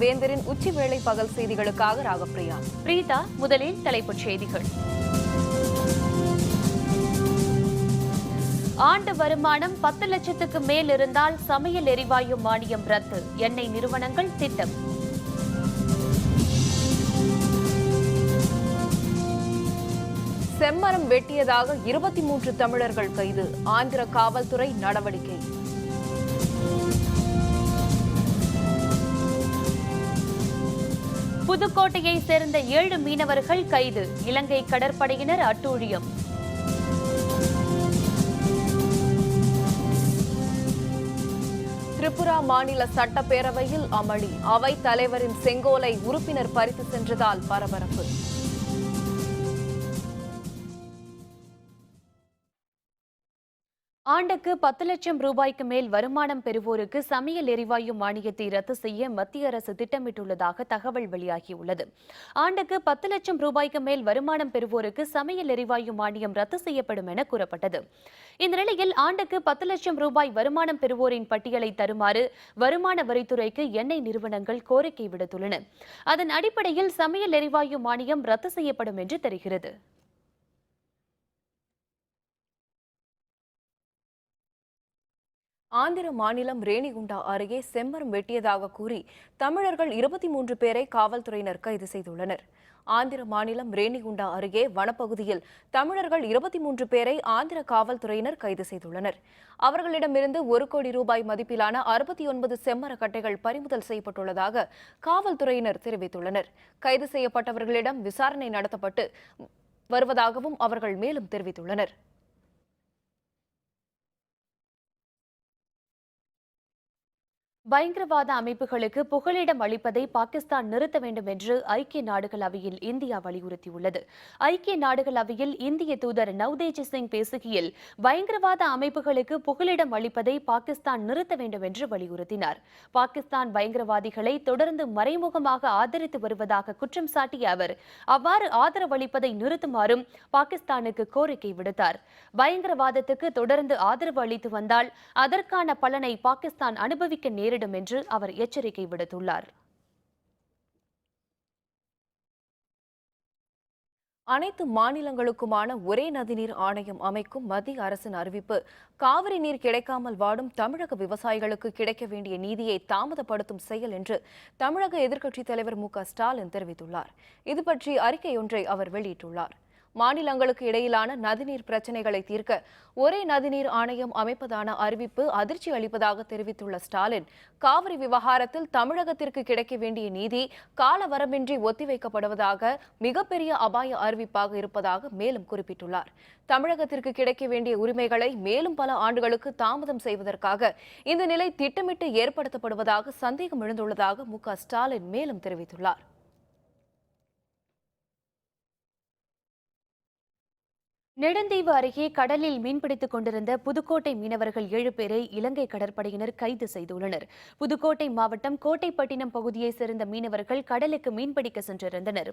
வேந்தரின் உச்சி வேளை பகல் செய்திகளுக்காக ராகப்பிரியா. பிரீதா, முதலில் தலைப்புச் செய்திகள். ஆண்டு வருமானம் 10 லட்சத்துக்கு மேல் இருந்தால் சமையல் எரிவாயு மானியம் ரத்து, எண்ணெய் நிறுவனங்கள் திட்டம். செம்மரம் வெட்டியதாக 23 தமிழர்கள் கைது, ஆந்திர காவல்துறை நடவடிக்கை. புதுக்கோட்டையை சேர்ந்த 7 மீனவர்கள் கைது, இலங்கை கடற்படையினர் அட்டூழியம். திரிபுரா மாநில சட்டப்பேரவையில் அமளி, அவைத் தலைவரின் செங்கோலை உறுப்பினர் பறித்து சென்றதால் பரபரப்பு. ஆண்டுக்கு 10 லட்சம் ரூபாய்க்கு மேல் வருமானம் பெறுவோருக்கு சமையல் எரிவாயு மானியத்தை ரத்து செய்ய மத்திய அரசு திட்டமிட்டுள்ளதாக தகவல் வெளியாகியுள்ளது. ஆண்டுக்கு 10 லட்சம் ரூபாய்க்கு மேல் வருமானம் பெறுவோருக்கு சமையல் எரிவாயு மானியம் ரத்து செய்யப்படும் என கூறப்பட்டது. இந்த நிலையில் ஆண்டுக்கு 10 லட்சம் ரூபாய் வருமானம் பெறுவோரின் பட்டியலை தருமாறு வருமான வரித்துறைக்கு எண்ணெய் நிறுவனங்கள் கோரிக்கை விடுத்துள்ளன. அதன் அடிப்படையில் சமையல் எரிவாயு மானியம் ரத்து செய்யப்படும் என்று தெரிகிறது. ஆந்திர மாநிலம் ரேணிகுண்டா அருகே செம்மரம் வெட்டியதாக கூறி தமிழர்கள் 23 பேரை காவல்துறையினர் கைது செய்துள்ளனர். ஆந்திர மாநிலம் ரேணிகுண்டா அருகே வனப்பகுதியில் தமிழர்கள் 23 பேரை ஆந்திர காவல்துறையினர் கைது செய்துள்ளனர். அவர்களிடமிருந்து 1 கோடி ரூபாய் மதிப்பிலான 69 செம்மர கட்டைகள் பறிமுதல் செய்யப்பட்டுள்ளதாக காவல்துறையினர் தெரிவித்துள்ளனர். கைது செய்யப்பட்டவர்களிடம் விசாரணை நடத்தப்பட்டு வருவதாகவும் அவர்கள் மேலும் தெரிவித்துள்ளனர். பயங்கரவாத அமைப்புகளுக்கு புகலிடம் அளிப்பதை பாகிஸ்தான் நிறுத்த வேண்டும் என்று ஐக்கிய நாடுகள் அவையில் இந்தியா வலியுறுத்தியுள்ளது. ஐக்கிய நாடுகள் அவையில் இந்திய தூதர் நவ்தேஜ் சிங் பேசுகையில் பயங்கரவாத அமைப்புகளுக்கு புகலிடம் அளிப்பதை பாகிஸ்தான் நிறுத்த வேண்டும் என்று வலியுறுத்தினார். பாகிஸ்தான் பயங்கரவாதிகளை தொடர்ந்து மறைமுகமாக ஆதரித்து வருவதாக குற்றம் சாட்டிய அவர் அவ்வாறு ஆதரவளிப்பதை நிறுத்துமாறும் பாகிஸ்தானுக்கு கோரிக்கை விடுத்தார். பயங்கரவாதத்துக்கு தொடர்ந்து ஆதரவு அளித்து வந்தால் அதற்கான பலனை பாகிஸ்தான் அனுபவிக்க நேரிடும் என்று அவர் எச்சரிக்கை விடுத்துள்ளார். அனைத்து மாநிலங்களுக்குமான ஒரே நதிநீர் ஆணையம் அமைக்கும் மத்திய அரசின் அறிவிப்பு காவிரி நீர் கிடைக்காமல் வாடும் தமிழக விவசாயிகளுக்கு கிடைக்க வேண்டிய நீதியை தாமதப்படுத்தும் செயல் என்று தமிழக எதிர்க்கட்சித் தலைவர் மு.க.ஸ்டாலின் தெரிவித்துள்ளார். இது பற்றி அறிக்கை ஒன்றை அவர் வெளியிட்டுள்ளார். மாநிலங்களுக்கு இடையிலான நதிநீர் பிரச்சினைகளை தீர்க்க ஒரே நதிநீர் ஆணையம் அமைப்பதான அறிவிப்பு அதிர்ச்சி அளிப்பதாக தெரிவித்துள்ள ஸ்டாலின், காவிரி விவகாரத்தில் தமிழகத்திற்கு கிடைக்க வேண்டிய நீதி காலவரம்பின்றி ஒத்திவைக்கப்படுவதாக மிகப்பெரிய அபாய அறிவிப்பாக இருப்பதாக மேலும் குறிப்பிட்டுள்ளார். தமிழகத்திற்கு கிடைக்க வேண்டிய உரிமைகளை மேலும் பல ஆண்டுகளுக்கு தாமதம் செய்வதற்காக இந்த நிலை திட்டமிட்டு ஏற்படுத்தப்படுவதாக சந்தேகம் எழுந்துள்ளதாக மு.க.ஸ்டாலின் மேலும் தெரிவித்துள்ளார். நெடுந்தீவு அருகே கடலில் மீன்பிடித்துக் கொண்டிருந்த புதுக்கோட்டை மீனவர்கள் 7 பேரை இலங்கை கடற்படையினர் கைது செய்துள்ளனர். புதுக்கோட்டை மாவட்டம் கோட்டைப்பட்டினம் பகுதியைச் சேர்ந்த மீனவர்கள் கடலுக்கு மீன்பிடிக்க சென்றிருந்தனர்.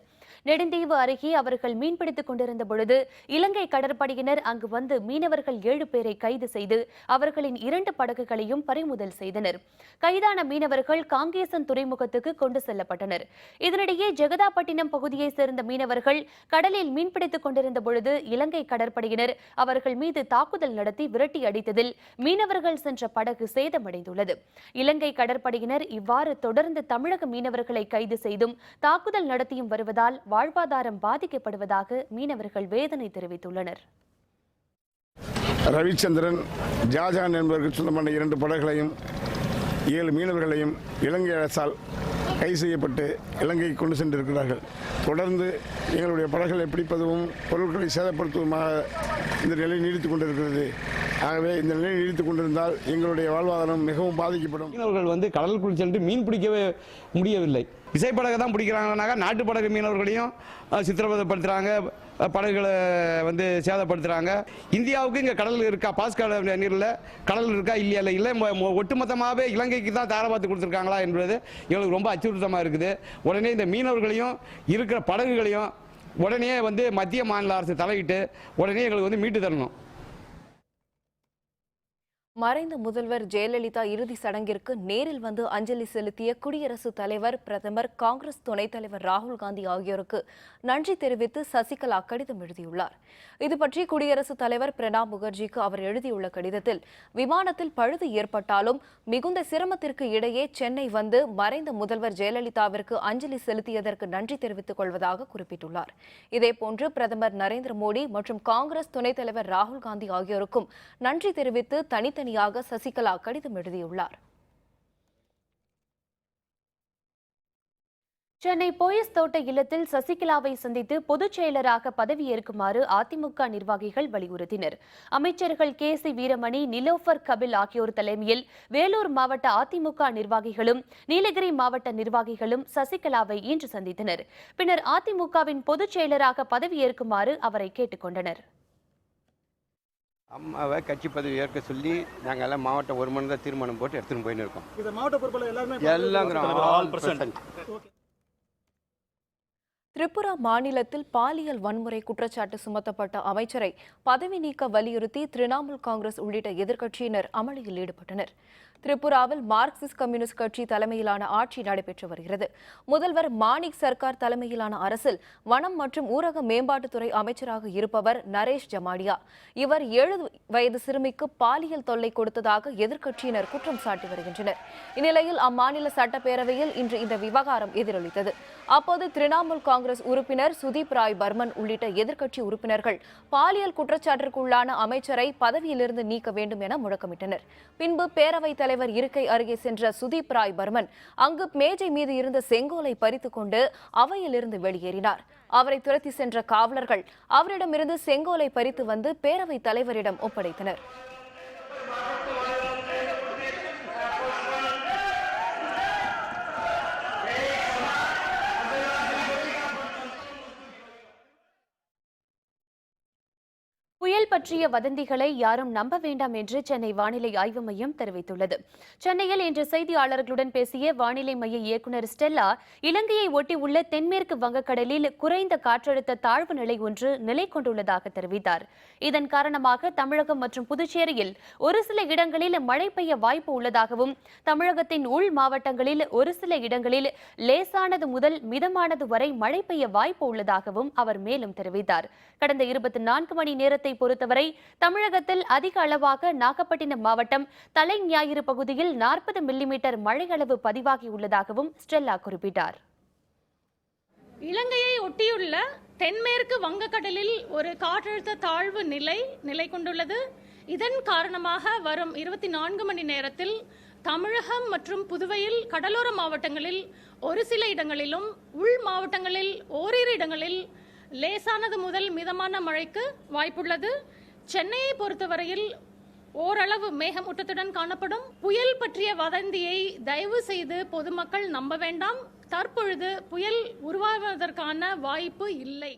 நெடுந்தீவு அருகே அவர்கள் மீன்பிடித்துக் கொண்டிருந்த பொழுது இலங்கை கடற்படையினர் அங்கு வந்து மீனவர்கள் 7 பேரை கைது செய்து அவர்களின் 2 படகுகளையும் பறிமுதல் செய்தனர். கைதான மீனவர்கள் காங்கேசன் துறைமுகத்துக்கு கொண்டு செல்லப்பட்டனர். இதனிடையே ஜெகதாப்பட்டினம் பகுதியைச் சேர்ந்த மீனவர்கள் கடலில் மீன்பிடித்துக் கொண்டிருந்த பொழுது இலங்கை கடற்படையினர் அவர்கள் மீது தாக்குதல் நடத்தி விரட்டி அடித்ததில் மீனவர்கள் சென்ற படகு சேதமடைந்துள்ளது. இலங்கை கடற்படையினர் இவ்வாறு தொடர்ந்து தமிழக மீனவர்களை கைது செய்தும் தாக்குதல் நடத்தியும் வருவதால் வாழ்வாதாரம் பாதிக்கப்படுவதாக மீனவர்கள் வேதனை தெரிவித்துள்ளனர். ரவிச்சந்திரன், ஜாஜான் என்பவர்கள் சொந்தமான 2 படகுகளையும் 7 மீனவர்களையும் இலங்கை அரசால் கைது செய்யப்பட்டு இலங்கைக்கு கொண்டு சென்றிருக்கிறார்கள். தொடர்ந்து எங்களுடைய படகுகளை பிடிப்பதும் பொருட்களை சேதப்படுத்துவதுமாக இந்த நிலை நீடித்துக் கொண்டிருக்கிறது. ஆகவே இந்த நிலை நீடித்துக் கொண்டிருந்தால் எங்களுடைய வாழ்வாதாரம் மிகவும் பாதிக்கப்படும். மீனவர்கள் கடலுக்குள் சென்று மீன் பிடிக்கவே முடியவில்லை. விசைப்படகை தான் பிடிக்கிறாங்கனாக்கா நாட்டு படகு மீனவர்களையும் சித்திரவதைப்படுத்துகிறாங்க, படகுகளை சேதப்படுத்துகிறாங்க. இந்தியாவுக்கு இங்கே கடல் இருக்கா, பாஸ்கால நீரில் கடல் இருக்கா இல்லையா இல்லை ஒட்டுமொத்தமாகவே இலங்கைக்கு தான் தாரபாத்து கொடுத்துருக்காங்களா என்பது எங்களுக்கு ரொம்ப அச்சுறுத்தமாக இருக்குது. உடனே இந்த மீனவர்களையும் இருக்கிற படகுகளையும் உடனே மத்திய மாநில அரசு தலையிட்டு உடனே எங்களுக்கு மீட்டு தரணும். மறைந்த முதல்வர் ஜெயலலிதா இறுதி சடங்கிற்கு நேரில் வந்து அஞ்சலி செலுத்திய குடியரசுத் தலைவர், பிரதமர், காங்கிரஸ் துணைத் தலைவர் ராகுல் காந்தி ஆகியோருக்கு நன்றி தெரிவித்து சசிகலா கடிதம் எழுதியுள்ளார். இதுபற்றி குடியரசுத் தலைவர் பிரணாப் முகர்ஜிக்கு அவர் எழுதியுள்ள கடிதத்தில், விமானத்தில் பழுது ஏற்பட்டாலும் மிகுந்த சிரமத்திற்கு இடையே சென்னை வந்து மறைந்த முதல்வர் ஜெயலலிதாவிற்கு அஞ்சலி செலுத்தியதற்கு நன்றி தெரிவித்துக் கொள்வதாக குறிப்பிட்டுள்ளார். இதேபோன்று பிரதமர் நரேந்திர மோடி மற்றும் காங்கிரஸ் துணைத் தலைவர் ராகுல் காந்தி ஆகியோருக்கும் நன்றி தெரிவித்து தனித்தனியாக சசிகலா கடிதம் எழுதியுள்ளார். சென்னை போயஸ் தோட்ட இல்லத்தில் சசிகலாவை சந்தித்து பொதுச் செயலராக பதவியேற்குமாறு அதிமுக நிர்வாகிகள் வலியுறுத்தினர். அமைச்சர்கள் KC வீரமணி, நிலோஃபர் கபில் ஆகியோர் தலைமையில் வேலூர் மாவட்ட அதிமுக நிர்வாகிகளும் நீலகிரி மாவட்ட நிர்வாகிகளும் சசிகலாவை இன்று சந்தித்தனர். பின்னர் அதிமுகவின் பொதுச் செயலராக பதவியேற்குமாறு அவரை கேட்டுக் கொண்டனர். அம்மாவை கட்சி பதவி ஏற்க சொல்லி நாங்கள் எல்லாம் மாவட்டம் ஒரு மணி தான் தீர்மானம் போட்டு எடுத்துன்னு போயின்னு இருக்கோம். இது மாவட்ட பொறுப்பில் எல்லாருமே திரிபுரா மாநிலத்தில் பாலியல் வன்முறை குற்றச்சாட்டு சுமத்தப்பட்ட அமைச்சரை பதவி நீக்க வலியுறுத்தி திரிணாமுல் காங்கிரஸ் உள்ளிட்ட எதிர்க்கட்சியினர் அமளியில் ஈடுபட்டனர். திரிபுராவில் மார்க்சிஸ்ட் கம்யூனிஸ்ட் கட்சி தலைமையிலான ஆட்சி நடைபெற்று வருகிறது. முதல்வர் மாணிக் சர்க்கார் தலைமையிலான அரசில் வனம் மற்றும் ஊரக மேம்பாட்டுத்துறை அமைச்சராக இருப்பவர் நரேஷ் ஜமாடியா. இவர் 7 வயது சிறுமிக்கு பாலியல் தொல்லை கொடுத்ததாக எதிர்க்கட்சியினர் குற்றம் சாட்டி வருகின்றனர். இந்நிலையில் அம்மாநில சட்டப்பேரவையில் இன்று இந்த விவகாரம் எதிரொலித்தது. அப்போது திரிணாமுல் காங்கிரஸ் உறுப்பினர் சுதீப் ராய் பர்மன் உள்ளிட்ட எதிர்க்கட்சி உறுப்பினர்கள் பாலியல் குற்றச்சாட்டிற்குள்ளான அமைச்சரை பதவியிலிருந்து நீக்க வேண்டும் என முழக்கமிட்டனர். பின்பு பேரவைத் தலைவர் இருக்கை அருகே சென்ற சுதீப் ராய் பர்மன் அங்கு மேஜை மீது இருந்த செங்கோலை பறித்துக் கொண்டு அவையிலிருந்து வெளியேறினார். அவரை துரத்தி சென்ற காவலர்கள் அவரிடமிருந்து செங்கோலை பறித்து வந்து பேரவைத் தலைவரிடம் ஒப்படைத்தனர். புயல் பற்றிய வதந்திகளை யாரும் நம்ப வேண்டாம் என்று சென்னை வானிலை ஆய்வு மையம் தெரிவித்துள்ளது. சென்னையில் இன்று செய்தியாளர்களுடன் பேசிய வானிலை மைய இயக்குநர் ஸ்டெல்லா, இலங்கையை ஒட்டியுள்ள தென்மேற்கு வங்கக்கடலில் குறைந்த காற்றழுத்த தாழ்வு நிலை ஒன்று நிலை கொண்டுள்ளதாக தெரிவித்தார். இதன் காரணமாக தமிழகம் மற்றும் புதுச்சேரியில் ஒரு சில இடங்களில் மழை பெய்ய வாய்ப்பு உள்ளதாகவும், தமிழகத்தின் உள் மாவட்டங்களில் ஒரு சில இடங்களில் லேசானது முதல் மிதமானது வரை மழை பெய்ய வாய்ப்பு உள்ளதாகவும் அவர் மேலும் தெரிவித்தார். கடந்த 24 மணி நேரத்தை பொறுத்தவரை தமிழகத்தில் அதிக அளவாக நாகப்பட்டினம் மாவட்டம் தலை ஞாயிறு பகுதியில் 40 மில்லிமீட்டர் மழை அளவு பதிவாகியுள்ளதாகவும் ஸ்டெல்லா குறிப்பிட்டார். இலங்கையை ஒட்டியுள்ள தென்மேற்கு வங்கக்கடலில் ஒரு காற்றழுத்த தாழ்வு நிலை கொண்டுள்ளது. இதன் காரணமாக வரும் 24 மணி நேரத்தில் தமிழகம் மற்றும் புதுவையில் கடலோர மாவட்டங்களில் ஒரு சில இடங்களிலும் உள் மாவட்டங்களில் ஓரிரு இடங்களில் லேசானது முதல் மிதமான மழைக்கு வாய்ப்புள்ளது. சென்னையை பொறுத்தவரையில் ஓரளவு மேகமூட்டத்துடன் காணப்படும். புயல் பற்றிய வதந்தியை தயவு செய்து பொதுமக்கள் நம்ப வேண்டாம். தற்பொழுது புயல் உருவாவதற்கான வாய்ப்பு இல்லை.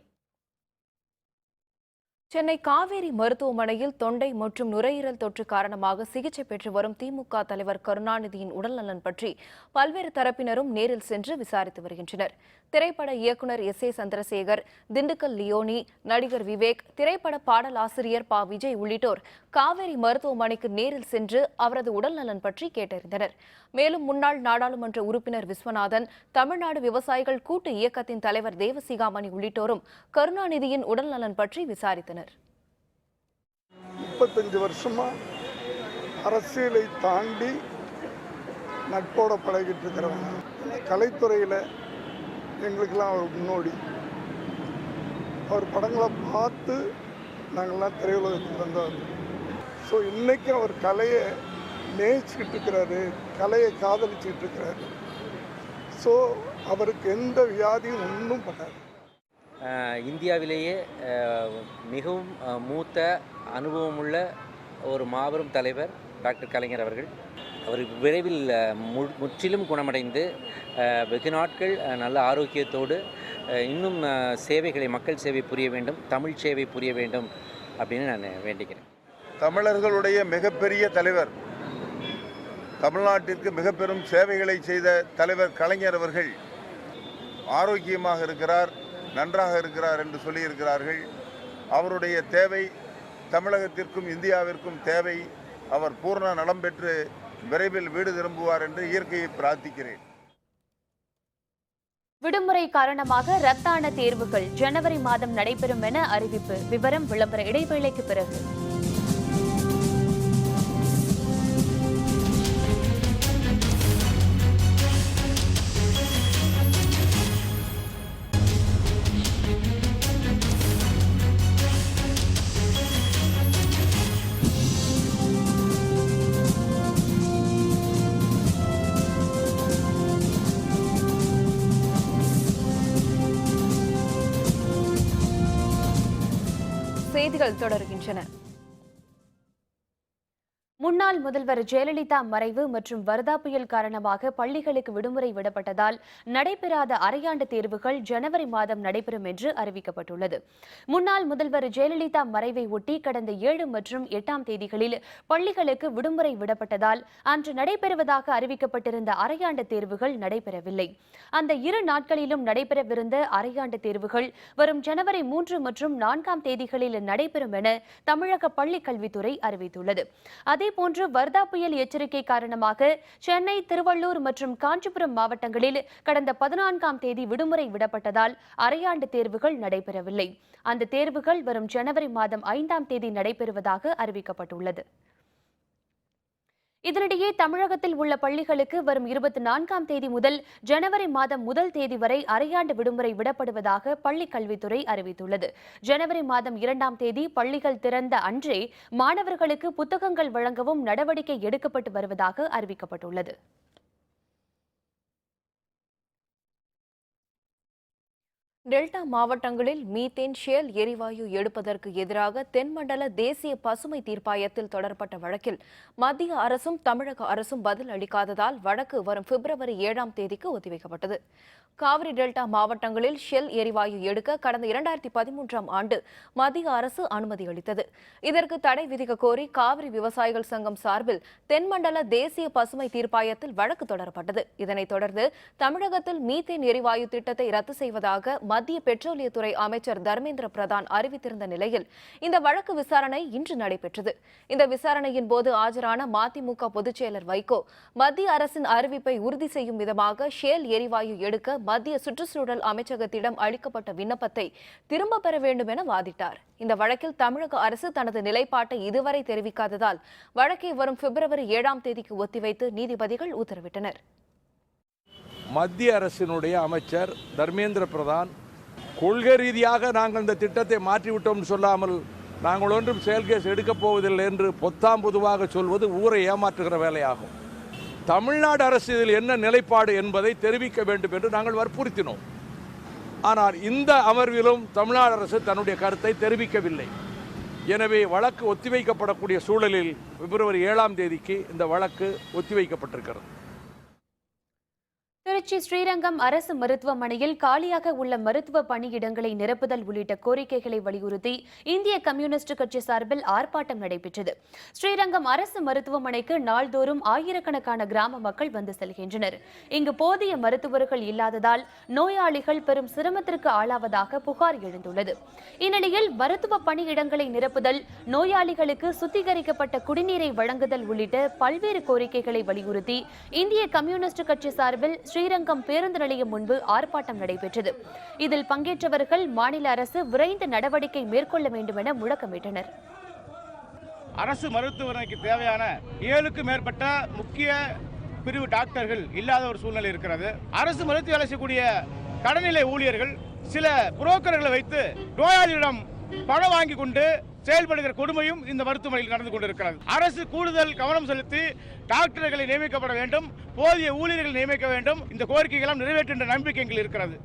சென்னை காவேரி மருத்துவமனையில் தொண்டை மற்றும் நுரையீரல் தொற்று காரணமாக சிகிச்சை பெற்று வரும் திமுக தலைவர் கருணாநிதியின் உடல்நலன் பற்றி பல்வேறு தரப்பினரும் நேரில் சென்று விசாரித்து வருகின்றனர். திரைப்பட இயக்குநர் S.A. சந்திரசேகர், திண்டுக்கல் லியோனி, நடிகர் விவேக், திரைப்பட பாடலாசிரியர் ப. விஜய் உள்ளிட்டோர் காவேரி மருத்துவமனைக்கு நேரில் சென்று அவரது உடல்நலன் பற்றி கேட்டறிந்தனர். மேலும் முன்னாள் நாடாளுமன்ற உறுப்பினர் விஸ்வநாதன், தமிழ்நாடு விவசாயிகள் கூட்டு இயக்கத்தின் தலைவர் தேவசிகாமணி உள்ளிட்டோரும் கருணாநிதியின் உடல்நலன் பற்றி விசாரித்தனர். 35 வருஷமா அரசியலை தாண்டி நட்போட பழகிட்டு இருக்கிறவங்க. கலைத்துறையில் எங்களுக்கெல்லாம் அவர் முன்னோடி. அவர் படங்களை பார்த்து நாங்கள்லாம் திரையுலகத்துக்கு வந்தோம். ஸோ இன்றைக்கும் அவர் கலையை நேசிச்சுட்டு இருக்கிறாரு, கலையை காதலிச்சுட்டு இருக்கிறாரு. ஸோ அவருக்கு எந்த வியாதியும் ஒன்றும் பண்ணாது. இந்தியாவிலேயே மிகவும் மூத்த அனுபவமுள்ள ஒரு மாபெரும் தலைவர் டாக்டர் கலைஞர் அவர்கள். அவர் விரைவில் முற்றிலும் குணமடைந்து வெகு நாட்கள் நல்ல ஆரோக்கியத்தோடு இன்னும் சேவைகளை, மக்கள் சேவை புரிய வேண்டும், தமிழ் சேவை புரிய வேண்டும் அப்படின்னு நான் வேண்டிக்கிறேன். தமிழர்களுடைய மிகப்பெரிய தலைவர், தமிழ்நாட்டிற்கு மிக பெரும் சேவைகளை செய்த தலைவர் கலைஞர் அவர்கள் ஆரோக்கியமாக இருக்கிறார், நன்றாக இருக்கிறார் என்று சொல்லியிருக்கிறார்கள். அவருடைய தேவை தமிழகத்திற்கும் இந்தியாவிற்கும் தேவை. அவர் பூர்ண நலம் பெற்று விரைவில் வீடு திரும்புவார் என்று இயற்கையை பிரார்த்திக்கிறேன். விடுமுறை காரணமாக ரத்தான தேர்வுகள் ஜனவரி மாதம் நடைபெறும் என அறிவிப்பு. விவரம் விளம்பர இடைவேளைக்கு பிறகு. செய்திகள் தொடர்கின்றன. முன்னாள் முதல்வர் ஜெயலலிதா மறைவு மற்றும் வர்தா புயல் காரணமாக பள்ளிகளுக்கு விடுமுறை விடப்பட்டதால் நடைபெறாத அரையாண்டு தேர்வுகள் ஜனவரி மாதம் நடைபெறும் என்று அறிவிக்கப்பட்டுள்ளது. முன்னாள் முதல்வர் ஜெயலலிதா மறைவை ஒட்டி கடந்த 7 மற்றும் 8ஆம் தேதிகளில் பள்ளிகளுக்கு விடுமுறை விடப்பட்டதால் அன்று நடைபெறுவதாக அறிவிக்கப்பட்டிருந்த அரையாண்டு தேர்வுகள் நடைபெறவில்லை. அந்த 2 நாட்களிலும் நடைபெறவிருந்த அரையாண்டு தேர்வுகள் வரும் ஜனவரி 3 மற்றும் 4ஆம் தேதிகளில் நடைபெறும் என தமிழக பள்ளிக் கல்வித்துறை அறிவித்துள்ளது. அதேபோன்று வர்தா புயல் எச்சரிக்கை காரணமாக சென்னை, திருவள்ளூர் மற்றும் காஞ்சிபுரம் மாவட்டங்களில் கடந்த 14ஆம் தேதி விடுமுறை விடப்பட்டதால் அரையாண்டு தேர்வுகள் நடைபெறவில்லை. அந்த தேர்வுகள் வரும் ஜனவரி மாதம் 5ஆம் தேதி நடைபெறுவதாக அறிவிக்கப்பட்டுள்ளது. இதனிடையே தமிழகத்தில் உள்ள பள்ளிகளுக்கு வரும் 24ஆம் தேதி முதல் ஜனவரி மாதம் 1 தேதி வரை அரையாண்டு விடுமுறை விடப்படுவதாக பள்ளிக் கல்வித்துறை அறிவித்துள்ளது. ஜனவரி மாதம் 2ஆம் தேதி பள்ளிகள் திறந்த அன்றே மாணவர்களுக்கு புத்தகங்கள் வழங்கவும் நடவடிக்கை எடுக்கப்பட்டு வருவதாக அறிவிக்கப்பட்டுள்ளது. டெல்டா மாவட்டங்களில் மீத்தேன் ஷேல் எரிவாயு எடுப்பதற்கு எதிராக தென்மண்டல தேசிய பசுமை தீர்ப்பாயத்தில் தொடரப்பட்ட வழக்கில் மத்திய அரசும் தமிழக அரசும் பதில் அளிக்காததால் வழக்கு வரும் பிப்ரவரி 7ஆம் தேதிக்கு ஒத்திவைக்கப்பட்டது. காவிரி டெல்டா மாவட்டங்களில் ஷெல் எரிவாயு எடுக்க கடந்த 2013ஆம் ஆண்டு மத்திய அரசு அனுமதி அளித்தது. இதற்கு தடை விதிக்க கோரி காவிரி விவசாயிகள் சங்கம் சார்பில் தென்மண்டல தேசிய பசுமை தீர்ப்பாயத்தில் வழக்கு தொடரப்பட்டது. இதனைத் தொடர்ந்து தமிழகத்தில் மீத்தேன் எரிவாயு திட்டத்தை ரத்து செய்வதாக மத்திய பெட்ரோலியத்துறை அமைச்சர் தர்மேந்திர பிரதான் அறிவித்திருந்த நிலையில் இந்த வழக்கு விசாரணை இன்று நடைபெற்றது. இந்த விசாரணையின் போது ஆஜரான மதிமுக பொதுச் செயலர் வைகோ மத்திய அரசின் அறிவிப்பை உறுதி செய்யும் விதமாக ஷேல் எரிவாயு எடுக்க மத்திய சுற்றுச்சூழல் அமைச்சகத்திடம் அளிக்கப்பட்ட விண்ணப்பத்தை திரும்ப பெற வேண்டும் என வாதிட்டார். இந்த வழக்கில் தமிழக அரசு தனது நிலைப்பாட்டை இதுவரை தெரிவிக்காததால் வழக்கை வரும் பிப்ரவரி 7ஆம் தேதிக்கு ஒத்திவைத்து நீதிபதிகள் உத்தரவிட்டனர். மத்திய அரசினுடைய அமைச்சர் தர்மேந்திர பிரதான் கொள்கை ரீதியாக நாங்கள் இந்த திட்டத்தை மாற்றிவிட்டோம் சொல்லாமல் நாங்கள் ஒன்றும் செயல்கேஸ் எடுக்கப் போவதில்லை என்று பொத்தாம் பொதுவாக சொல்வது ஊரை ஏமாற்றுகிற வேலையாகும். தமிழ்நாடு அரசு இதில் என்ன நிலைப்பாடு என்பதை தெரிவிக்க வேண்டும் என்று நாங்கள் வற்புறுத்தினோம். ஆனால் இந்த அமர்விலும் தமிழ்நாடு அரசு தன்னுடைய கருத்தை தெரிவிக்கவில்லை. எனவே வழக்கு ஒத்திவைக்கப்படக்கூடிய சூழலில் பிப்ரவரி 7ஆம் தேதிக்கு இந்த வழக்கு ஒத்திவைக்கப்பட்டிருக்கிறது. திருச்சி ஸ்ரீரங்கம் அரசு மருத்துவமனையில் காலியாக உள்ள மருத்துவ பணியிடங்களை நிரப்புதல் உள்ளிட்ட கோரிக்கைகளை வலியுறுத்தி இந்திய கம்யூனிஸ்ட் கட்சி சார்பில் ஆர்ப்பாட்டம் நடைபெற்றது. ஸ்ரீரங்கம் அரசு மருத்துவமனைக்கு நாள்தோறும் ஆயிரக்கணக்கான கிராம மக்கள் வந்து செல்கின்றனர். இங்கு போதிய மருத்துவர்கள் இல்லாததால் நோயாளிகள் பெரும் சிரமத்திற்கு ஆளாவதாக புகார் எழுந்துள்ளது. இந்நிலையில் மருத்துவ பணியிடங்களை நிரப்புதல், நோயாளிகளுக்கு சுத்திகரிக்கப்பட்ட குடிநீரை வழங்குதல் உள்ளிட்ட பல்வேறு கோரிக்கைகளை வலியுறுத்தி இந்திய கம்யூனிஸ்ட் கட்சி சார்பில் ஸ்ரீரங்கம் பேருந்து நிலையம் முன்பு ஆர்ப்பாட்டம் நடைபெற்றது. இதில் பங்கேற்றவர்கள் மாநில அரசு விரைந்து நடவடிக்கை மேற்கொள்ள வேண்டும் என முழக்கமிட்டனர். அரசு மருத்துவமனைக்கு தேவையான 7க்கும் மேற்பட்ட முக்கிய பிரிவு டாக்டர்கள் இல்லாத ஒரு சூழ்நிலை இருக்கிறது. அரசு மருத்துவ வேலை செய்யக்கூடிய கடநிலை ஊழியர்கள் சில புரோக்கர்களை வைத்து நோயாளியிடம் பணம் வாங்கி கொண்டு செயல்படுகிற கொடுமையும் இந்த மருத்துவமனையில் நடந்து கொண்டிருக்கிறது. அரசு கூடுதல் கவனம் செலுத்தி டாக்டர்களை நியமிக்கப்பட வேண்டும், போதிய ஊழியர்கள் நியமிக்க வேண்டும். இந்த கோரிக்கைகளும் நிறைவேற்ற நம்பிக்கை எங்களுக்கு இருக்கிறது.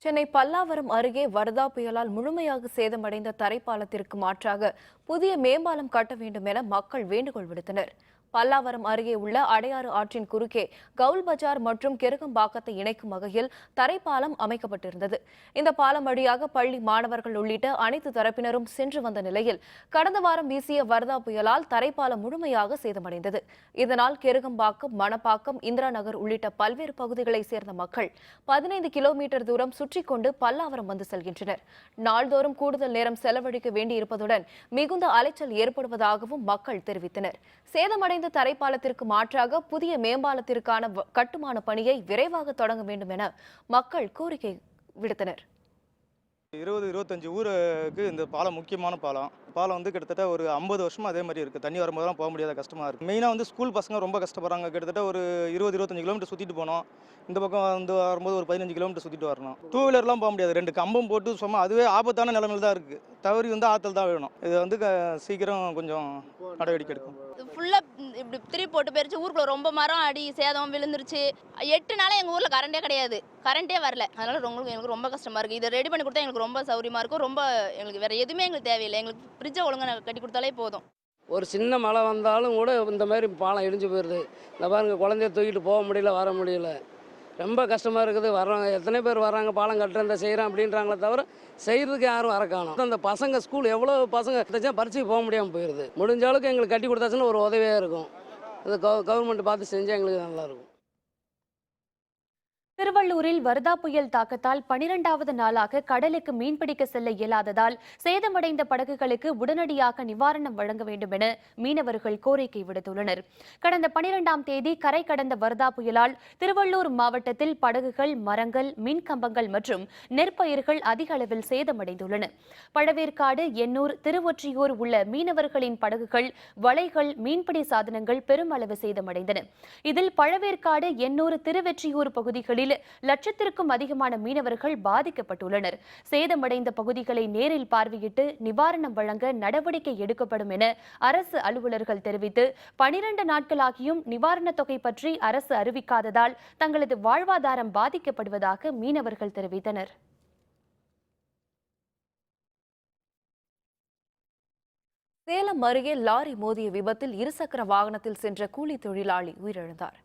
சென்னை பல்லாவரம் அருகே வர்தா புயலால் முழுமையாக சேதமடைந்த தரைப்பாலத்திற்கு மாற்றாக புதிய மேம்பாலம் கட்ட வேண்டும் என மக்கள் வேண்டுகோள் விடுத்தனர். பல்லாவரம் அருகே உள்ள அடையாறு ஆற்றின் குறுக்கே கவுல் பஜார் மற்றும் கெருகம்பாக்கத்தை இணைக்கும் வகையில் தரைப்பாலம் அமைக்கப்பட்டிருந்தது. இந்த பாலம் வழியாக பள்ளி மாணவர்கள் உள்ளிட்ட அனைத்து தரப்பினரும் சென்று வந்த நிலையில் கடந்த வாரம் வீசிய வர்தா புயலால் தரைப்பாலம் முழுமையாக சேதமடைந்தது. இதனால் கெருகம்பாக்கம், மணப்பாக்கம், இந்திரா நகர் உள்ளிட்ட பல்வேறு பகுதிகளைச் சேர்ந்த மக்கள் 15 கிலோமீட்டர் தூரம் சுற்றி கொண்டு பல்லாவரம் வந்து செல்கின்றனர். நாள்தோறும் கூடுதல் நேரம் செலவழிக்க வேண்டியிருப்பதுடன் மிகுந்த அலைச்சல் ஏற்படுவதாகவும் மக்கள் தெரிவித்தனர். சேதமடைந்த தரைப்பாலத்திற்கு மாற்றாக புதிய மேம்பாலத்திற்கான கட்டுமான பணியை விரைவாக தொடங்க வேண்டும் என மக்கள் கோரிக்கை விடுத்தனர். 20-25 ஊருக்கு இந்த பாலம் முக்கியமான பாலம் வந்து கிட்டத்தட்ட ஒரு 50 வருஷமா அதே மாதிரி இருக்குது. தண்ணி வரும்போதெல்லாம் போக முடியாத கஷ்டமாக இருக்குது. மெயினாக வந்து ஸ்கூல் பசங்க ரொம்ப கஷ்டப்படுறாங்க. கிட்டத்தட்ட ஒரு 20-25 கிலோமீட்டர் சுற்றிட்டு போனோம். இந்த பக்கம் வந்து வரும்போது ஒரு 15 கிலோமீட்டர் சுற்றிட்டு வரணும். 2 வீலர்லாம் போக முடியாது. 2 கம்பம் போட்டு சும்மா அதுவே ஆபத்தான நிலைமையில் தான் இருக்குது. தவறி வந்து ஆற்றல் தான் வேணும். இது வந்து சீக்கிரம் கொஞ்சம் நடவடிக்கை எடுக்கும். ஃபுல்லாக இப்படி திருப்பி போட்டு போயிருச்சு. ஊருக்குள்ள ரொம்ப மரம் அடி சேதம் விழுந்துருச்சு. 8 நாளாக எங்கள் ஊரில் கரண்டே கிடையாது. கரண்டே வரல. அதனால எங்களுக்கு ரொம்ப கஷ்டமாக இருக்குது. இதை ரெடி பண்ணி கொடுத்தா எங்களுக்கு ரொம்ப சௌரியமாக இருக்கும். ரொம்ப எங்களுக்கு வேறு எதுவுமே எங்களுக்கு தேவையில்லை. எங்களுக்கு ஃப்ரிட்ஜை ஒழுங்காக கட்டி கொடுத்தாலே போதும். ஒரு சின்ன மழை வந்தாலும் கூட இந்த மாதிரி பாலம் இடிஞ்சு போயிடுது. இந்த பாருங்க, குழந்தைய தூக்கிட்டு போக முடியல, வர முடியல. ரொம்ப கஷ்டமாக இருக்குது. வர்றவங்க எத்தனை பேர் வர்றாங்க, பாலம் கட்டுறேன் இந்த செய்கிறேன் அப்படின்றாங்களே தவிர செய்கிறதுக்கு யாரும் வர காணும். அந்த பசங்க ஸ்கூல் எவ்வளோ பசங்க பரிட்சைக்கு போக முடியாமல் போயிடுது. முடிஞ்ச அளவுக்கு எங்களுக்கு கட்டி கொடுத்தாச்சுன்னா ஒரு உதவியாக இருக்கும். அது கவர்மெண்ட் பார்த்து செஞ்சால் எங்களுக்கு நல்லாயிருக்கும். திருவள்ளூரில் வர்தா புயல் தாக்கத்தால் 12வது நாளாக கடலுக்கு மீன்பிடிக்க செல்ல இயலாததால் சேதமடைந்த படகுகளுக்கு உடனடியாக நிவாரணம் வழங்க வேண்டும் என மீனவர்கள் கோரிக்கை விடுத்துள்ளனர். கடந்த 12ஆம் தேதி கரை கடந்த வர்தா புயலால் திருவள்ளூர் மாவட்டத்தில் படகுகள், மரங்கள், மின் கம்பங்கள் மற்றும் நெற்பயிர்கள் அதிக அளவில் சேதமடைந்துள்ளன. பழவேற்காடு, எண்ணூர், திருவொற்றியூர் உள்ள மீனவர்களின் படகுகள், வலைகள், மீன்பிடி சாதனங்கள் பெருமளவு சேதமடைந்தன. இதில் பழவேற்காடு, எண்ணூர், திருவொற்றியூர் பகுதிகளில் லட்சத்திற்கும் அதிகமான மீனவர்கள் பாதிக்கப்பட்டுள்ளனர். சேதமடைந்த பகுதிகளை நேரில் பார்வையிட்டு நிவாரணம் வழங்க நடவடிக்கை எடுக்கப்படும் என அரசு அலுவலர்கள் தெரிவித்து 12 நாட்களாகியும் நிவாரணத் தொகை பற்றி அரசு அறிவிக்காததால் தங்களது வாழ்வாதாரம் பாதிக்கப்படுவதாக மீனவர்கள் தெரிவித்தனர். சேலம் அருகே லாரி மோதிய விபத்தில் இருசக்கர வாகனத்தில் சென்ற கூலி தொழிலாளி உயிரிழந்தார்.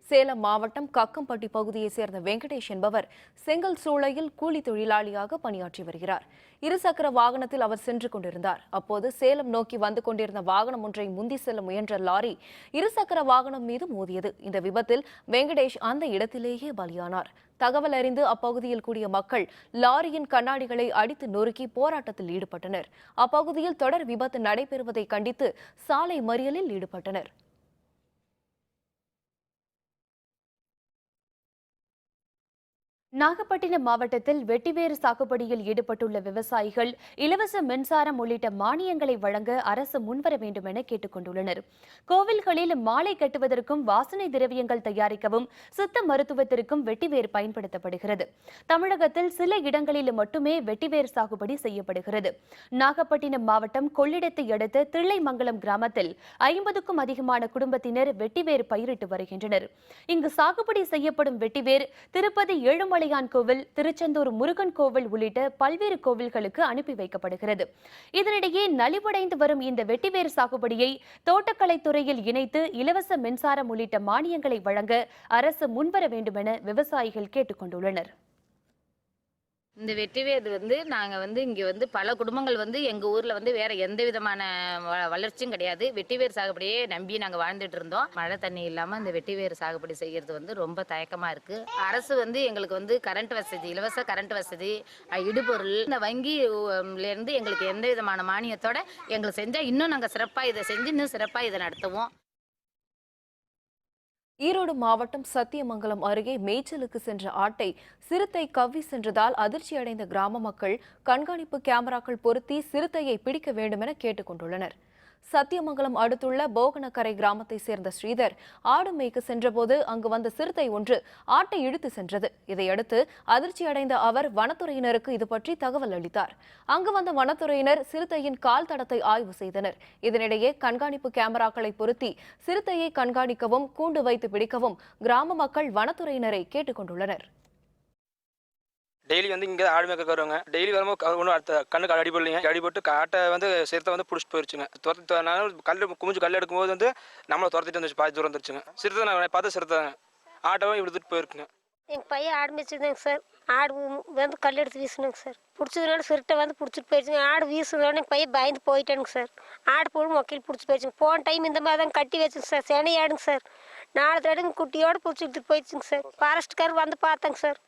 சேலம் மாவட்டம் கக்கம்பட்டி பகுதியைச் சேர்ந்த வெங்கடேஷ் என்பவர் செங்கல் சூளையில் கூலி தொழிலாளியாக பணியாற்றி வருகிறார். இருசக்கர வாகனத்தில் அவர் சென்று கொண்டிருந்தார். அப்போது சேலம் நோக்கி வந்து கொண்டிருந்த வாகனம் ஒன்றை முந்தி செல்ல முயன்ற லாரி இருசக்கர வாகனம் மீது மோதியது. இந்த விபத்தில் வெங்கடேஷ் அந்த இடத்திலேயே பலியானார். தகவல் அறிந்து அப்பகுதியில் கூடிய மக்கள் லாரியின் கண்ணாடிகளை அடித்து நொறுக்கி போராட்டத்தில் ஈடுபட்டனர். அப்பகுதியில் தொடர் விபத்து நடைபெறுவதை கண்டித்து சாலை மறியலில் ஈடுபட்டனர். நாகப்பட்டினம் மாவட்டத்தில் வெட்டிவேறு சாகுபடியில் ஈடுபட்டுள்ள விவசாயிகள் இலவச மின்சாரம் உள்ளிட்ட மானியங்களை வழங்க அரசு முன்வர வேண்டும் என கேட்டுக் கொண்டுள்ளனர். கோவில்களில் மாலை கட்டுவதற்கும் வாசனை திரவியங்கள் தயாரிக்கவும் சித்த மருத்துவத்திற்கும் வெட்டிவேர் பயன்படுத்தப்படுகிறது. தமிழகத்தில் சில இடங்களில் மட்டுமே வெட்டிவேர் சாகுபடி செய்யப்படுகிறது. நாகப்பட்டினம் மாவட்டம் கொள்ளிடத்தை அடுத்த தில்லைமங்கலம் கிராமத்தில் 50க்கும் அதிகமான குடும்பத்தினர் வெட்டிவேர் பயிரிட்டு வருகின்றனர். இங்கு சாகுபடி செய்யப்படும் வெட்டிவேர் திருப்பதி ஏழுமலை கோவில், திருச்செந்தூர் முருகன் கோவில் உள்ளிட்ட பல்வேறு கோவில்களுக்கு அனுப்பி வைக்கப்படுகிறது. இதனிடையே நலிவடைந்து வரும் இந்த வெட்டிவேர் சாகுபடியை தோட்டக்கலைத்துறையில் இணைத்து இலவச மின்சாரம் உள்ளிட்ட மானியங்களை வழங்க அரசு முன்வர வேண்டும் என விவசாயிகள் கேட்டுக் கொண்டுள்ளனர். இந்த வெட்டிவேர் நாங்கள் இங்கே பல குடும்பங்கள் எங்கள் ஊரில் வேற எந்த விதமான வளர்ச்சியும் கிடையாது. வெட்டிவேர் சாகுபடியே நம்பி நாங்கள் வாழ்ந்துட்டு இருந்தோம். மழை தண்ணி இல்லாமல் இந்த வெட்டிவேர் சாகுபடி செய்கிறது ரொம்ப தயக்கமாக இருக்குது. அரசு எங்களுக்கு கரண்ட் வசதி, இலவச கரண்ட் வசதி, இடுபொருள், இந்த வங்கியிலேருந்து எங்களுக்கு எந்த விதமான மானியத்தோட எங்களுக்கு செஞ்சால் இன்னும் நாங்கள் சிறப்பாக இதை செஞ்சு இன்னும் சிறப்பாக இதை நடத்துவோம். ஈரோடு மாவட்டம் சத்தியமங்கலம் அருகே மேய்ச்சலுக்கு சென்ற ஆட்டை சிறுத்தை கவ்வி சென்றதால் அதிர்ச்சியடைந்த கிராம மக்கள் கண்காணிப்பு கேமராக்கள் பொருத்தி சிறுத்தையை பிடிக்க வேண்டும் என கேட்டுக் கொண்டுள்ளனர். சத்தியமங்கலம் அடுத்துள்ள போகனக்கரை கிராமத்தை சேர்ந்த ஸ்ரீதர் ஆடு மேய்க்க சென்றபோது அங்கு வந்த சிறுத்தை ஒன்று ஆட்டை இழுத்து சென்றது. இதையடுத்து அதிர்ச்சியடைந்த அவர் வனத்துறையினருக்கு இது பற்றி தகவல் அளித்தார். அங்கு வந்த வனத்துறையினர் சிறுத்தையின் கால் தடத்தை ஆய்வு செய்தனர். இதனிடையே கண்காணிப்பு கேமராக்களை பொருத்தி சிறுத்தையை கண்காணிக்கவும் கூண்டு வைத்து பிடிக்கவும் கிராம மக்கள் வனத்துறையினரை கேட்டுக் கொண்டுள்ளனர். டெய்லி வந்து இங்கே ஆடு மேய்க்க வருவாங்க. டெய்லி வரும்போது ஒன்றும் அடுத்த கண்ணுக்கு அடிபடலைங்க. அடிபட்டு காட்டை வந்து சிறுத்தை வந்து பிடிச்சிட்டு போயிருச்சுங்க. துரத்தி கல் குமிஞ்சு கல் எடுக்கும்போது வந்து நம்மளை துரத்திட்டு வந்துச்சு, பாதி தூரம் வந்துருச்சுங்க. சிறுத்தை நான் பார்த்து சிறுத்தைங்க ஆட்டோவும் எடுத்துகிட்டு போயிருக்குங்க. எங்கள் பையன் ஆடு மேய்ச்சிருந்தாங்க சார். ஆடு வந்து கல் எடுத்து வீசினாங்க சார். பிடிச்சதுனால சிறுத்தை வந்து பிடிச்சிட்டு போயிடுச்சுங்க. ஆடு வீசுனோடனே எங்கள் பையன் பயந்து போயிட்டானுங்க சார். ஆடு போடும் மொக்கையில் பிடிச்சி போயிடுச்சுங்க. போன டைம் இந்த மாதிரி தான் கட்டி வச்சுங்க சார். செனை ஆடுங்க சார். 4 தடவை குட்டியோடு பிடிச்சிட்டு போயிடுச்சுங்க சார். ஃபாரஸ்ட்கார் வந்து பார்த்தாங்க சார்.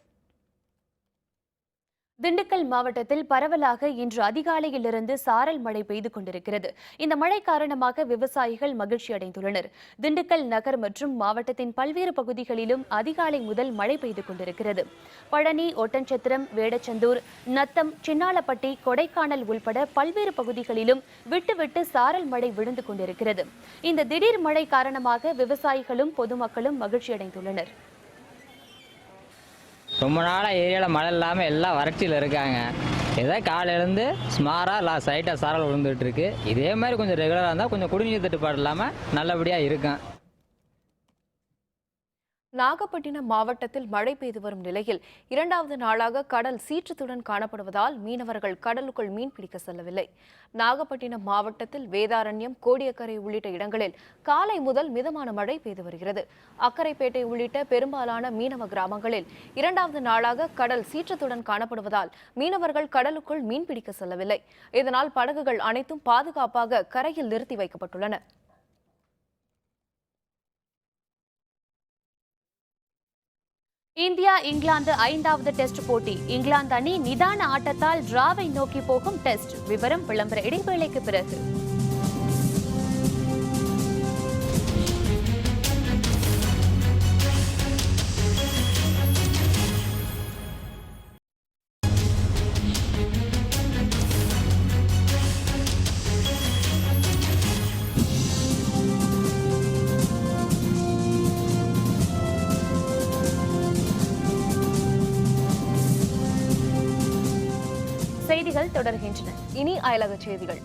திண்டுக்கல் மாவட்டத்தில் பரவலாக இன்று அதிகாலையிலிருந்து சாரல் மழை பெய்து கொண்டிருக்கிறது. இந்த மழை காரணமாக விவசாயிகள் மகிழ்ச்சி அடைந்துள்ளனர். திண்டுக்கல் நகர் மற்றும் மாவட்டத்தின் பல்வேறு பகுதிகளிலும் அதிகாலை முதல் மழை பெய்து கொண்டிருக்கிறது. பழனி, ஒட்டன்சத்திரம், வேடச்சந்தூர், நத்தம், சின்னாளப்பட்டி, கொடைக்கானல் உள்பட பல்வேறு பகுதிகளிலும் விட்டு சாரல் மழை விழுந்து கொண்டிருக்கிறது. இந்த திடீர் மழை காரணமாக விவசாயிகளும் பொதுமக்களும் மகிழ்ச்சி அடைந்துள்ளனர். ரொம்ப நாளாக ஏரியாவில் மழை இல்லாமல் எல்லாம் வறட்சியில் இருக்காங்க. ஏதோ காலையிலேருந்து சுமாராக சைட்டாக சாரல் விழுந்துட்டு இருக்கு. இதே மாதிரி கொஞ்சம் ரெகுலராக இருந்தால் கொஞ்சம் குடிநீர் தட்டுப்பாடு இல்லாமல் நல்லபடியாக இருக்கும். நாகப்பட்டினம் மாவட்டத்தில் மழை பெய்து வரும் நிலையில் 2வது நாளாக கடல் சீற்றத்துடன் காணப்படுவதால் மீனவர்கள் கடலுக்குள் மீன்பிடிக்க செல்லவில்லை. நாகப்பட்டினம் மாவட்டத்தில் வேதாரண்யம், கோடியக்கரை உள்ளிட்ட இடங்களில் காலை முதல் மிதமான மழை பெய்து வருகிறது. அக்கரைப்பேட்டை உள்ளிட்ட பெரும்பாலான மீனவ கிராமங்களில் 2வது நாளாக கடல் சீற்றத்துடன் காணப்படுவதால் மீனவர்கள் கடலுக்குள் மீன்பிடிக்க செல்லவில்லை. இதனால் படகுகள் அனைத்தும் பாதுகாப்பாக கரையில் நிறுத்தி வைக்கப்பட்டுள்ளன. இந்தியா இங்கிலாந்து 5வது டெஸ்ட் போட்டி. இங்கிலாந்து அணி நிதான ஆட்டத்தால் டிராவை நோக்கி போகும் டெஸ்ட். விவரம் விளம்பர இடைவேளைக்கு பிறகு. செய்திகள் தொடர்கின்றன. இனி அயலக செய்திகள்.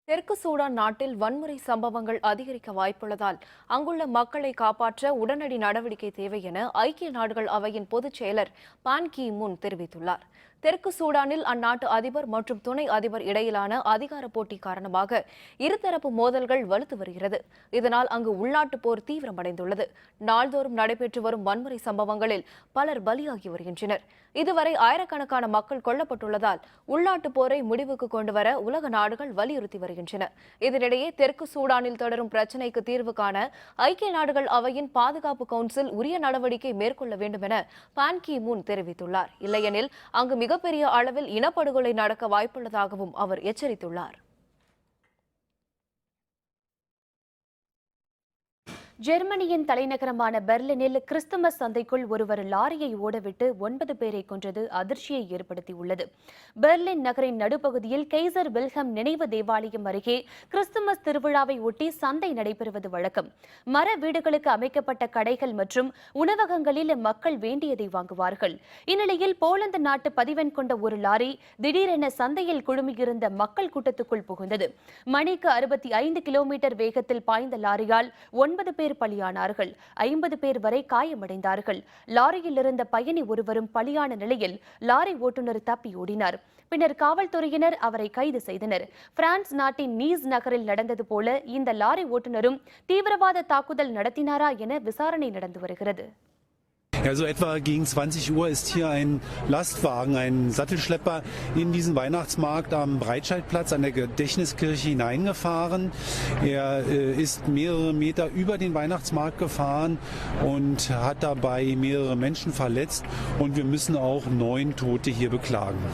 தெற்கு சூடான் நாட்டில் வன்முறை சம்பவங்கள் அதிகரிக்க வாய்ப்புள்ளதால் அங்குள்ள மக்களை காப்பாற்ற உடனடி நடவடிக்கை தேவை என ஐக்கிய நாடுகள் அவையின் பொதுச் செயலர் பான் கி மூன் தெரிவித்துள்ளார். தெற்கு சூடானில் அந்நாட்டு அதிபர் மற்றும் துணை அதிபர் இடையிலான அதிகார போட்டி காரணமாக இருதரப்பு மோதல்கள் வலுத்து வருகிறது. இதனால் அங்கு உள்நாட்டு போர் தீவிரமடைந்துள்ளது. நாள்தோறும் நடைபெற்று வரும் வன்முறை சம்பவங்களில் பலர் பலியாகி வருகின்றனர். இதுவரை ஆயிரக்கணக்கான மக்கள் கொல்லப்பட்டுள்ளதால் உள்நாட்டு போரை முடிவுக்கு கொண்டுவர உலக நாடுகள் வலியுறுத்தி வருகின்றன. இதனிடையே தெற்கு சூடானில் தொடரும் பிரச்சினைக்கு தீர்வு காண ஐக்கிய நாடுகள் அவையின் பாதுகாப்பு கவுன்சில் உரிய நடவடிக்கை மேற்கொள்ள வேண்டும் என பான் கி மூன் தெரிவித்துள்ளார். இல்லையெனில் அங்கு மிகப்பெரிய அளவில் இனப்படுகொலை நடக்க வாய்ப்புள்ளதாகவும் அவர் எச்சரித்துள்ளார். ஜெர்மனியின் தலைநகரமான பெர்லினில் கிறிஸ்துமஸ் சந்தைக்குள் ஒருவர் லாரியை ஓடவிட்டு 9 பேரை கொன்றது அதிர்ச்சியை ஏற்படுத்தியுள்ளது. பெர்லின் நகரின் நடுப்பகுதியில் கெய்சர் வில்ஹம் நினைவு தேவாலயம் அருகே கிறிஸ்துமஸ் திருவிழாவை ஒட்டி சந்தை நடைபெறுவது வழக்கம். மர வீடுகளுக்கு அமைக்கப்பட்ட கடைகள் மற்றும் உணவகங்களில் மக்கள் வேண்டியதை வாங்குவார்கள். இந்நிலையில் போலந்து நாட்டு பதிவெண் கொண்ட ஒரு லாரி திடீரென சந்தையில் குழுமியிருந்த மக்கள் கூட்டத்துக்குள் புகுந்தது. மணிக்கு 65 கிலோமீட்டர் வேகத்தில் பாய்ந்த லாரியால் 9 பேர் பலியானார்கள். 50 பேர் வரை காயமடைந்தார்கள். லாரியில் இருந்த பயணி ஒருவரும் பலியான நிலையில் லாரி ஓட்டுநர் தப்பி ஓடினார். பின்னர் காவல்துறையினர் அவரை கைது செய்தனர். பிரான்ஸ் நாட்டின் நீஸ் நகரில் நடந்தது போல இந்த லாரி ஓட்டுநரும் தீவிரவாத தாக்குதல் நடத்தினாரா என விசாரணை நடந்து வருகிறது. Ja, so etwa gegen 20 Uhr ist hier ein Lastwagen, ein Sattelschlepper in diesen Weihnachtsmarkt am Breitscheidplatz an der Gedächtniskirche hineingefahren. Er ist mehrere Meter über den Weihnachtsmarkt gefahren und hat dabei mehrere Menschen verletzt. Und wir müssen auch 9 Tote hier beklagen.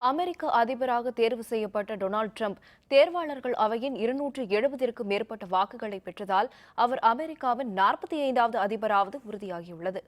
அமெரிக்க அதிபராக தேர்வு செய்யப்பட்ட Donald Trump தேர்வாளர்கள் அவையின் 270க்கும் மேற்பட்ட வாக்குகளை பெற்றதால் அவர் அமெரிக்காவின் 45வது அதிபராவது உறுதியாகியுள்ளது.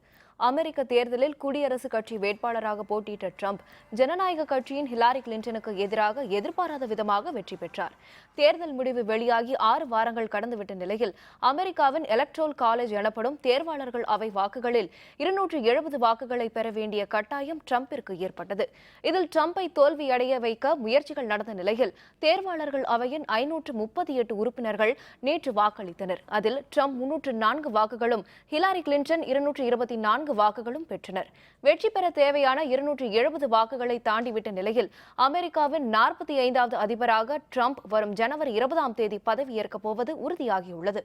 அமெரிக்க தேர்தலில் குடியரசுக் கட்சி வேட்பாளராக போட்டியிட்ட ட்ரம்ப் ஜனநாயக கட்சியின் ஹிலாரி கிளின்டனுக்கு எதிராக எதிர்பாராத விதமாக வெற்றி பெற்றார். தேர்தல் முடிவு வெளியாகி 6 வாரங்கள் கடந்துவிட்ட நிலையில் அமெரிக்காவின் எலக்ட்ரல் காலேஜ் எனப்படும் தேர்வாளர்கள் அவை வாக்குகளில் 270 வாக்குகளை பெற வேண்டிய கட்டாயம் ட்ரம்பிற்கு ஏற்பட்டது. இதில் ட்ரம்பை தோல்வியடைய வைக்க முயற்சிகள் நடந்த நிலையில் தேர்வாளர்கள் அவையின் 538 உறுப்பினர்கள் நேற்று வாக்களித்தனர். அதில் ட்ரம்ப் 304 வாக்குகளும் ஹிலாரி கிளின்டன் 224 வாக்குகளும் பெற்றனர். வெற்றி பெற தேவையான 270 வாக்குகளை தாண்டிவிட்ட நிலையில் அமெரிக்காவின் 45வது அதிபராக ட்ரம்ப் வரும் ஜனவரி 20ஆம் தேதி பதவியேற்கப் போவது உறுதியாகியுள்ளது.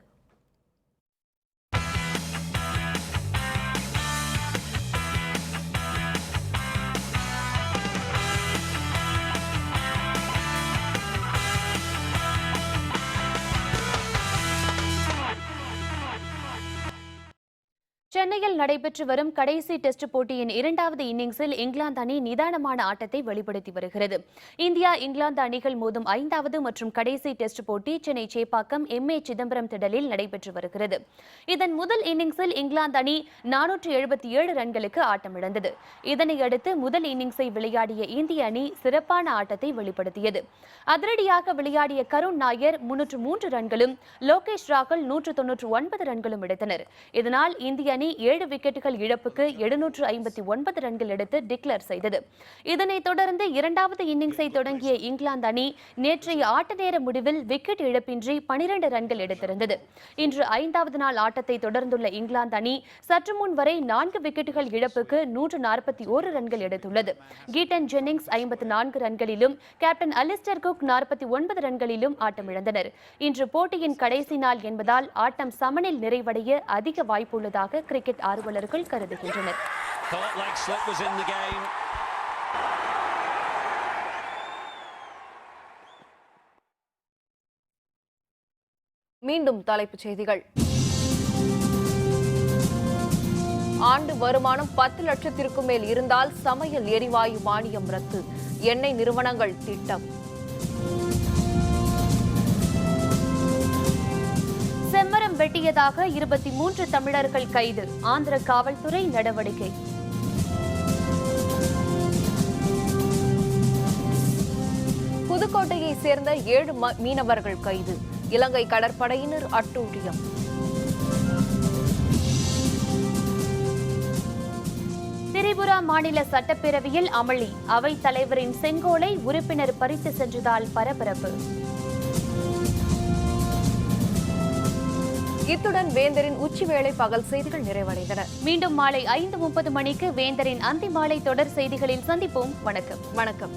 சென்னையில் நடைபெற்று வரும் கடைசி டெஸ்ட் போட்டியின் 2வது இன்னிங்ஸில் இங்கிலாந்து அணி நிதானமான ஆட்டத்தை வெளிப்படுத்தி வருகிறது. இந்தியா இங்கிலாந்து அணிகள் மோதும் 5வது மற்றும் கடைசி டெஸ்ட் போட்டி சென்னை சேப்பாக்கம் MA சிதம்பரம் திடலில் நடைபெற்று வருகிறது. இதன் முதல் இன்னிங்ஸில் இங்கிலாந்து அணி 477 ரன்களுக்கு ஆட்டமிழந்தது. இதனையடுத்து முதல் இன்னிங்ஸை விளையாடிய இந்திய அணி சிறப்பான ஆட்டத்தை வெளிப்படுத்தியது. அதிரடியாக விளையாடிய கருண் நாயர் 303 ரன்களும் லோகேஷ் ராகுல் 199 ரன்களும் எடுத்தனர். இதனால் இந்திய அணி 7 விக்கெட்டுகள் இழப்புக்கு 759 ரன்கள் எடுத்து டிக்ளேர் செய்தது. இதனைத் தொடர்ந்து 2வது இன்னிங்ஸை தொடங்கிய இங்கிலாந்து அணி நேற்றைய ஆட்ட நேர முடிவில் விக்கெட் இழப்பின்றி 12 ரன்கள் எடுத்திருந்தது. இன்று 5வது நாள் ஆட்டத்தை தொடர்ந்துள்ள இங்கிலாந்து அணி சற்று முன் வரை 4 விக்கெட்டுகள் இழப்புக்கு 141 ரன்கள் எடுத்துள்ளது. கீட்டன் ஜென்னிங்ஸ் 54 ரன்களிலும் கேப்டன் அலிஸ்டர் குக் 49 ரன்களிலும் ஆட்டமிழந்தனர். இன்று போட்டியின் கடைசி நாள் என்பதால் ஆட்டம் சமனில் நிறைவடைய அதிக வாய்ப்புள்ளதாக கிரிக்கெட் ஆர்வலர்கள் கருதுகின்றனர். மீண்டும் தலைப்புச் செய்திகள். ஆண்டு வருமானம் 10 லட்சத்திற்கும் மேல் இருந்தால் சமையல் எரிவாயு மானியம் ரத்து. எண்ணெய் நிறுவனங்கள் திட்டம். செம்மரம் வெட்டியதாக 23 தமிழர்கள் கைது. ஆந்திர காவல்துறை நடவடிக்கை. புதுக்கோட்டையை சேர்ந்த 7 மீனவர்கள் கைது. இலங்கை கடற்படையினர் அட்டூழியம். திரிபுரா மாநில சட்டப்பேரவையில் அமளி. அவைத் தலைவரின் செங்கோலை உறுப்பினர் பறித்து சென்றதால் பரபரப்பு. இத்துடன் வேந்தரின் உச்சிவேளை பகல் செய்திகள் நிறைவடைந்தன. மீண்டும் மாலை 5:30 மணிக்கு வேந்தரின் அந்திமாலை தொடர் செய்திகளில் சந்திப்போம். வணக்கம்.